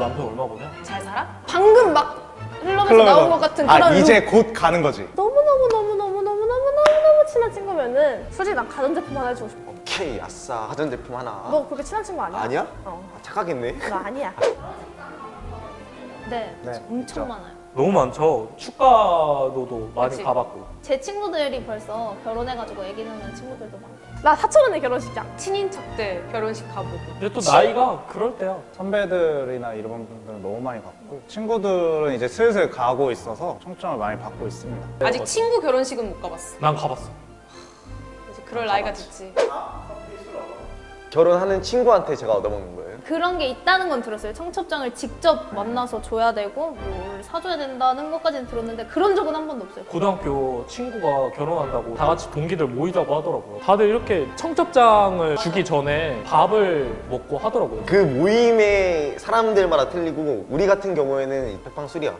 남편 얼마 보냐? 잘 살아? 방금 막 클럽에서 나온 것 같은 그런 이제 곧 가는 거지. 너무너무 친한 친구면은 솔직히 난 가전제품 하나 해주고 싶어. 오케이, 아싸. 가전제품 하나. 너 그렇게 친한 친구 아니야? 아니야? 어. 착하겠네. 너 아니야. 네, 네, 엄청 진짜. 많아요. 너무 많죠. 축가도도 많이 그치. 가봤고. 제 친구들이 벌써 결혼해가지고 애기 낳는 친구들도 많고. 나 사촌 언니 결혼식장. 친인척들 결혼식 가보고. 근데 또 나이가 그럴 때야. 선배들이나 이런 분들은 너무 많이 갔고 친구들은 이제 슬슬 가고 있어서 청점을 많이 받고 있습니다. 아직 친구 결혼식은 못 가봤어. 난 가봤어. 이제 그럴 나이가 됐지. 결혼하는 친구한테 제가 얻어먹는 거예요. 그런 게 있다는 건 들었어요. 청첩장을 직접 만나서 줘야 되고 뭘 사줘야 된다는 것까지는 들었는데 그런 적은 한 번도 없어요. 고등학교 친구가 결혼한다고 다 같이 동기들 모이자고 하더라고요. 다들 이렇게 청첩장을 주기 전에 밥을 먹고 하더라고요. 그 모임의 사람들마다 틀리고 우리 같은 경우에는 백방술이야.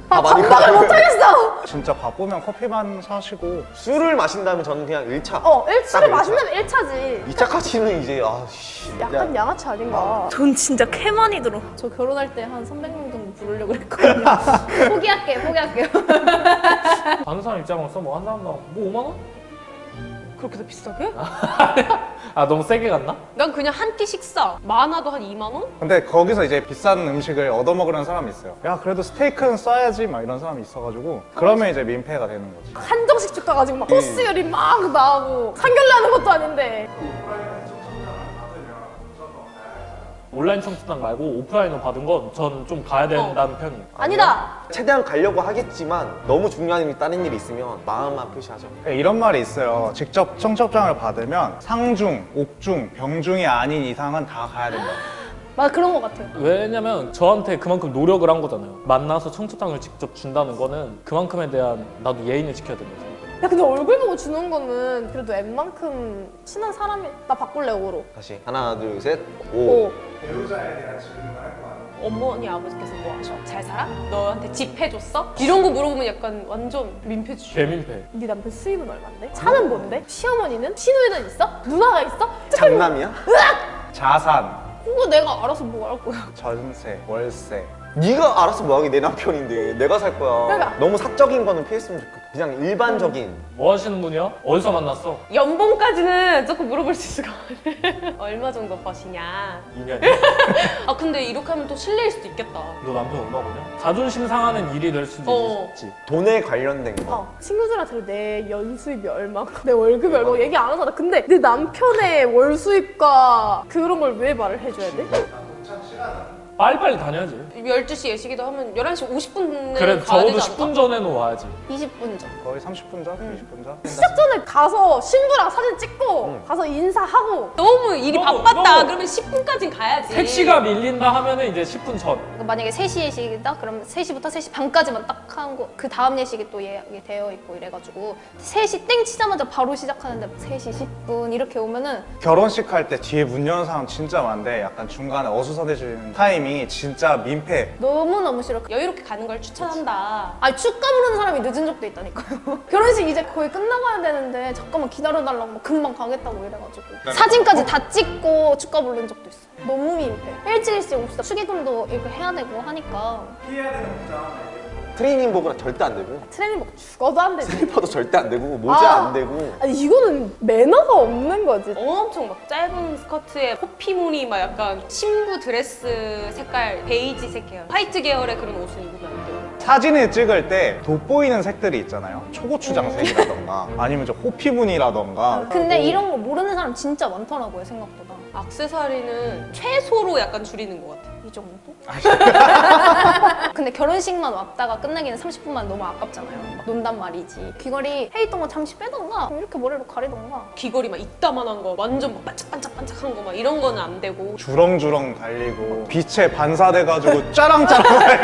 아, 많이 감당을 먹어요. 못하겠어! 진짜 바쁘면 커피만 사시고 술을 마신다면 저는 그냥 1차. 술을 마신다면 1차지. 2차까지는 이제 아씨. 약간 양아치 아닌가? 돈 진짜 개 많이 들어. 저 결혼할 때 한 300명 정도 부르려고 그랬거든요. 포기할게요. 아는 사람 입장으로서 뭐 한 사람당 뭐 5만 원? 그렇게 더 비싸게? 아 너무 세게 갔나? 난 그냥 한 끼 식사. 많아도 한 2만 원? 근데 거기서 이제 비싼 음식을 얻어먹으려는 사람이 있어요. 야 그래도 스테이크는 써야지 막 이런 사람이 있어가지고 그러면 이제 민폐가 되는 거지. 한정식 집 가가지고 막 코스 요리 막 나오고 상견례하는 것도 아닌데. 온라인 청첩장 말고 오프라인으로 받은 건 전 좀 가야 된다는 편이에요. 아니다. 최대한 가려고 하겠지만 너무 중요한 일, 다른 일이 있으면 마음만 표시하죠. 이런 말이 있어요. 직접 청첩장을 받으면 상중, 옥중, 병중이 아닌 이상은 다 가야 된다. 맞아, 그런 것 같아요. 왜냐면 저한테 그만큼 노력을 한 거잖아요. 만나서 청첩장을 직접 준다는 거는 그만큼에 대한 나도 예의를 지켜야 되는 거죠. 야, 근데 얼굴 보고 주는 거는 그래도 웬만큼 친한 사람이 나 바꿀래, 5로. 다시 하나, 둘, 셋, 5. 오. 배우자에 대한 질문을 할 거야. 어머니 아버지께서 뭐 하셔? 잘 살아? 너한테 집 해줬어? 이런 거 물어보면 약간 완전 민폐지. 개민폐. 네 남편 수입은 얼만데? 차는 뭔데? 시어머니는? 시누이는 있어? 누나가 있어? 장남이야? 자산, 그거 내가 알아서 뭐 할 거야. 전세, 월세. 네가 알아서 뭐하게 내 남편인데 내가 살 거야. 그러니까. 너무 사적인 거는 피했으면 좋겠고 그냥 일반적인. 뭐 하시는 분이야? 어디서 만났어? 연봉까지는 조금 물어볼 수 있을 것 같아. 얼마 정도 버시냐? 2년. 아 근데 이렇게 하면 또 실례일 수도 있겠다. 너 남편 얼마 보냐? 자존심 상하는 일이 될 수도 있지. 돈에 관련된 거. 친구들한테 내 연수입이 얼마, 내 월급이 얼마 얘기 안 하잖아. 근데 내 남편의 월 수입과 그런 걸 왜 말을 해줘야 돼? 빨리빨리 다녀야지. 12시 예식이도 하면 11시 50분에 그래 가야 적어도 되지 10분 않을까? 전에는 와야지. 20분 전. 거의 30분 전, 20분 전. 시작 전에 가서 신부랑 사진 찍고 가서 인사하고. 너무 일이 너무, 바빴다. 너무. 그러면 10분까지는 가야지. 택시가 밀린다 하면은 이제 10분 전. 만약에 3시 예식이다? 그러면 3시부터 3시 반까지만 딱 하고 그 다음 예식이 또 예약이 되어 있고 이래가지고 3시 땡 치자마자 바로 시작하는데 3시 10분 이렇게 오면은 결혼식 할 때 뒤에 문 여는 사람 진짜 많은데 약간 중간에 어수선해지는 타이밍이 진짜 민폐. 너무너무 싫어. 여유롭게 가는 걸 추천한다. 아니 축가 부르는 사람이 늦은 적도 있다니까요. 결혼식 이제 거의 끝나가야 되는데 잠깐만 기다려달라고 막 금방 가겠다고 이래가지고 사진까지 다 찍고 축가 부른 적도 있어. 너무 민폐. 일찍 옵시다. 축의금도 이렇게 해야 되고 하니까 피해야 되는 문장. 트레이닝복은 절대 안 되고 트레이닝복 죽어도 안 되지. 슬리퍼도 절대 안 되고 모자 아. 안 되고. 아니 이거는 매너가 없는 거지. 엄청 막 짧은 스커트에 호피 무늬 막 약간 신부 드레스 색깔 베이지 색깔 화이트 계열의 그런 옷은 입으면 안 돼요. 사진을 찍을 때 돋보이는 색들이 있잖아요. 초고추장색이라던가 아니면 저 호피무늬라던가. 근데 이런 거 모르는 사람 진짜 많더라고요, 생각보다. 액세서리는 최소로 약간 줄이는 것 같아. 이 정도? 근데 결혼식만 왔다가 끝나기는 30분만 너무 아깝잖아요. 막 논단 말이지. 귀걸이 해 있던 거 잠시 빼던가 이렇게 머리로 가리던가. 귀걸이 막 이따만한 거 완전 막 반짝반짝반짝한 거 막 이런 거는 안 되고. 주렁주렁 달리고 빛에 반사돼가지고 짜랑짜랑.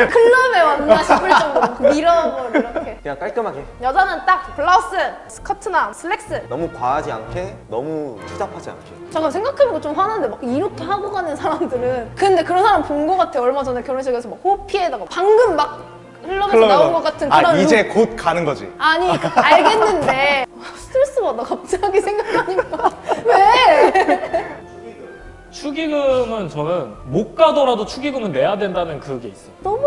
클럽에 왔나 싶을 정도로 그 미러볼 이렇게. 그냥 깔끔하게. 여자는 딱 블라우스, 스커트나 슬랙스. 너무 과하지 않게, 너무 추잡하지 않게. 잠깐 생각해보고 좀 화나는데 막 이렇게 하고 가는 사람들은 근데 그런 사람 본 거 같아. 얼마 전에 결혼식에서 막 호피에다가 방금 막 클럽에서 나온 것 같은 그런 룩. 이제 곧 가는 거지. 아니 알겠는데 스트레스 받아 갑자기 생각하니까. 왜? 축의금은 저는 못 가더라도 축의금은 내야 된다는 그게 있어요. 너무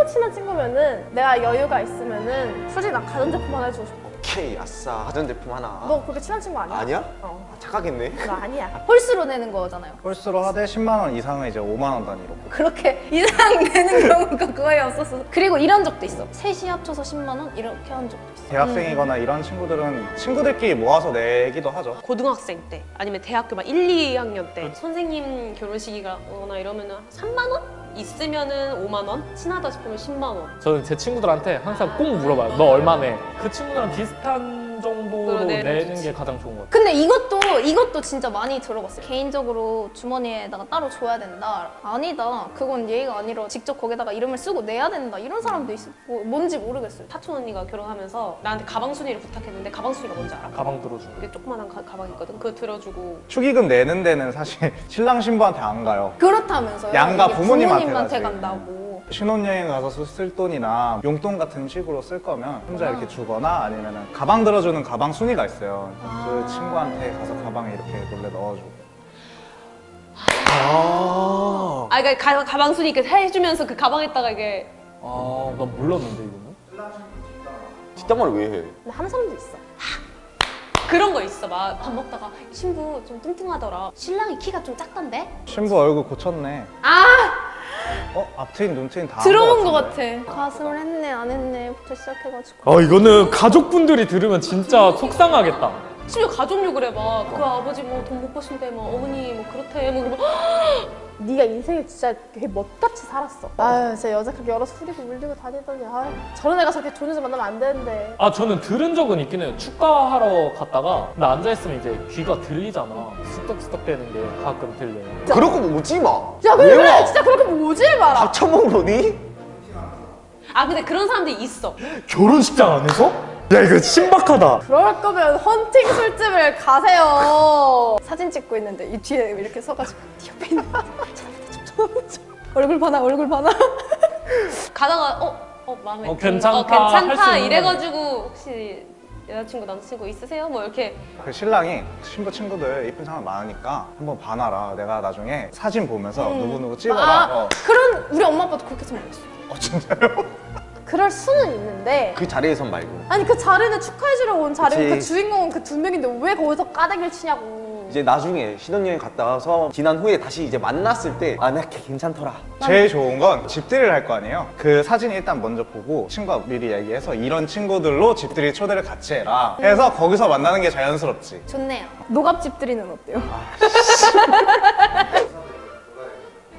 친한 친구면은 내가 여유가 있으면은 솔직히 나 가전제품 하나 해주고 싶어. 오케이, 아싸. 가전제품 하나. 너 그렇게 친한 친구 아니야? 아니야? 어. 착각했네. 너 아니야. 홀수로 내는 거잖아요. 홀수로 하되 10만 원 이상은 이제 5만 원 단위로. 그렇게 이상 내는 경우가 거의 없었어. 그리고 이런 적도 있어. 셋이 합쳐서 10만 원 이렇게 한 적도 있어. 대학생이거나 이런 친구들은 친구들끼리 모아서 내기도 하죠. 고등학생 때 아니면 대학교 막 1, 2학년 때 선생님 결혼식이거나 이러면은 3만 원? 있으면은 5만 원? 친하다 싶으면 10만 원. 저는 제 친구들한테 항상 꼭 물어봐요. 너 얼마 내? 그 친구랑 비슷한 정도로 네, 내는 그치. 게 가장 좋은 것 같아요. 근데 이것도 진짜 많이 들어봤어요. 개인적으로 주머니에다가 따로 줘야 된다. 아니다. 그건 예의가 아니라 직접 거기다가 이름을 쓰고 내야 된다. 이런 사람도 있고 뭔지 모르겠어요. 사촌 언니가 결혼하면서 나한테 가방 순위를 부탁했는데 가방 순위가 뭔지 알아? 가방 들어주고. 이게 조그만한 가방 있거든? 그거 들어주고 축의금 내는 데는 사실 신랑 신부한테 안 가요. 그렇다면서요. 양가 이게 부모님한테 가지. 간다고. 신혼여행 가서 쓸 돈이나 용돈 같은 식으로 쓸 거면 혼자 이렇게 주거나 아니면 가방 들어주는 가방 순위가 있어요. 그 친구한테 가서 가방에 이렇게 몰래 넣어주고. 그러니까 가방 순위 이렇게 해주면서 그 가방에다가 이게 아, 난 몰랐는데 이거는. 뒷담화를 왜 해? 근데 하는 사람도 있어. 그런 거 있어. 막 밥 먹다가 신부 좀 뚱뚱하더라. 신랑이 키가 좀 작던데? 신부 얼굴 고쳤네. 아! 앞트임 눈트임 다 들어본 한 것 것 같아. 가슴을 했네 안 했네부터 시작해가지고. 아, 이거는 가족분들이 들으면 진짜 속상하겠다. 심지어 가족욕을 해봐. 그 아버지 뭐 돈 못 버신대, 뭐 어머니 뭐 그렇대, 뭐 그러면 네가 인생을 진짜 되게 멋같이 살았어. 아유 진짜 여자 그렇게 여러 후리고 물리고 다니더니 아유 저런 애가 저렇게 좋은 여자 만나면 안 되는데. 아, 저는 들은 적은 있긴 해요. 축가하러 갔다가 나 앉아있으면 이제 귀가 들리잖아. 스떡스떡 되는 게 가끔 들려요. 그럴 거면 오지 마. 야 왜 그래 와? 진짜 그렇게 오지 마라. 밥 처먹으러니? 아 근데 그런 사람들이 있어. 결혼식장 안에서? 야, 이거 신박하다. 그럴 거면 헌팅 술집을 가세요. 사진 찍고 있는데 이 뒤에 이렇게 서가지고 네 옆에 있는 쳐다보다 좀 얼굴 봐나 얼굴 봐나. 가다가 마음에 괜찮다, 괜찮다 할수 있는 이래가지고 혹시 여자친구 남자친구 있으세요? 뭐 이렇게 그 신랑이 신부 친구들 이쁜 사람 많으니까 한번 봐놔라. 내가 나중에 사진 보면서 누구누구 찍어라. 아 그런 우리 엄마 아빠도 그렇게 했으면 좋겠어. 진짜요? 그럴 수는 있는데 그 자리에선 말고. 아니 그 자리는 축하해주려고 온 자리고 그 그치. 주인공은 그 두 명인데 왜 거기서 까대기를 치냐고. 이제 나중에 신혼여행 갔다 와서 지난 후에 다시 이제 만났을 때 아, 내가 걔 괜찮더라. 제일 좋은 건 집들이를 할 거 아니에요. 그 사진 일단 먼저 보고 친구가 미리 얘기해서 이런 친구들로 집들이 초대를 같이 해라. 해서 거기서 만나는 게 자연스럽지. 좋네요. 노갑집들이는 어때요?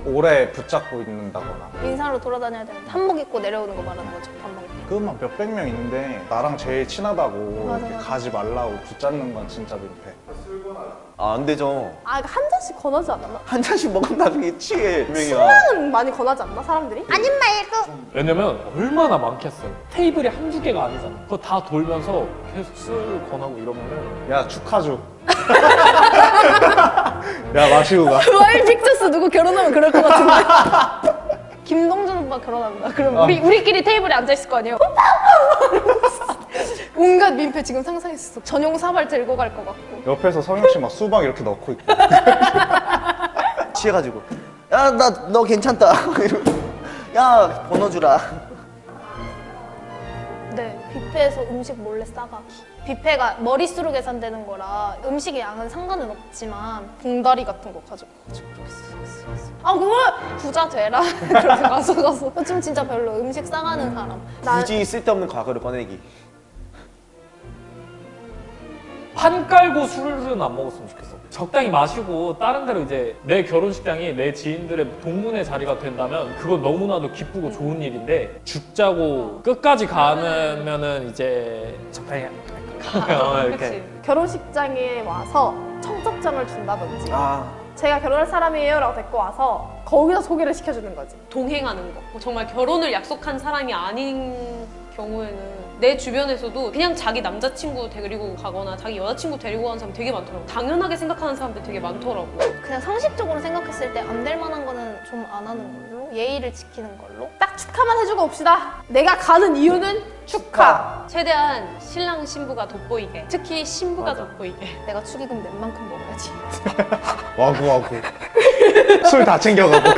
오래 붙잡고 있는다거나. 인사로 돌아다녀야 되는데 한복 입고 내려오는 거 말하는 거죠. 밥 먹을 때. 그만 몇백 명 있는데 나랑 제일 친하다고 맞아, 이렇게 맞아. 가지 말라고 붙잡는 건 진짜 민폐. 아, 안 되죠. 아 이거 한 잔씩 권하지 않았나? 한 잔씩 먹으면 나중에 취해. 분명히야. 술은 많이 권하지 않나 사람들이? 아님 말고. 왜냐면 얼마나 많겠어요. 테이블이 한두 개가 아니잖아. 그거 다 돌면서 계속 술 권하고 이러면은 야 축하주. 야 마시고 가. 와인 픽처스 누구 결혼하면 그럴 것 같은데. 김동준 오빠 결혼한다. 그럼 우리끼리 테이블에 앉아 있을 거 아니에요? 오빠! 온갖 민폐 지금 상상했어. 전용 사발 들고 갈 것 같고. 옆에서 성형 씨 막 수박 이렇게 넣고 있고. 취해가지고. 야, 너 괜찮다. 이러고. 야, 번호 주라. 네, 뷔페에서 음식 몰래 싸가기. 뷔페가 머릿수로 계산되는 거라 음식의 양은 상관은 없지만 봉다리 같은 거 가지고 아 그걸 부자 되라. 그렇게 가서 좀 진짜 별로 음식 싸가는 사람. 굳이 쓸데없는 과거를 꺼내기. 판 깔고 술은 안 먹었으면 좋겠어. 적당히 마시고 다른 데로 이제 내 결혼식장이 내 지인들의 동문의 자리가 된다면 그건 너무나도 기쁘고 좋은 일인데 죽자고 끝까지 가면은 이제 적당히 이렇게 그치. 결혼식장에 와서 청첩장을 준다든지 아, 제가 결혼할 사람이에요 라고 데리고 와서 거기서 소개를 시켜주는 거지. 동행하는 거. 뭐 정말 결혼을 약속한 사람이 아닌 경우에는 내 주변에서도 그냥 자기 남자친구 데리고 가거나 자기 여자친구 데리고 가는 사람 되게 많더라고. 당연하게 생각하는 사람들 되게 많더라고. 그냥 상식적으로 생각했을 때 안 될 만한 거는 좀 안 하는 걸로, 예의를 지키는 걸로 딱 축하만 해주고 옵시다. 내가 가는 이유는 축하. 최대한 신랑 신부가 돋보이게, 특히 신부가 맞아. 돋보이게. 내가 축의금 낸 만큼 먹어야지. 와구. 술 다 챙겨가고.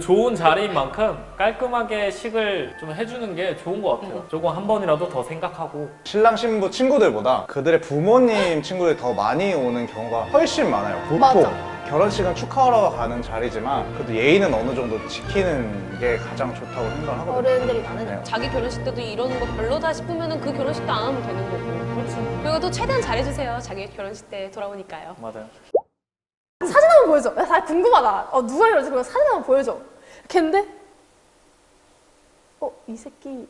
좋은 자리인 만큼 깔끔하게 식을 좀 해주는 게 좋은 것 같아요. 조금 한 번이라도 더 생각하고. 신랑 신부 친구들보다 그들의 부모님 친구들이 더 많이 오는 경우가 훨씬 많아요. 보통 맞아. 결혼식은 축하하러 가는 자리지만 그래도 예의는 어느 정도 지키는 게 가장 좋다고 생각을 하거든요. 어른들이 많으니까. 네. 자기 결혼식 때도 이러는 거 별로다 싶으면은 그 결혼식도 안 하면 되는 거고. 그렇지. 그리고 또 최대한 잘해주세요. 자기 결혼식 때 돌아오니까요. 맞아요. 사진 한번 보여줘. 야, 다 궁금하다. 누가 이러지? 그럼 사진 한번 보여줘. 걔인데? 이 새끼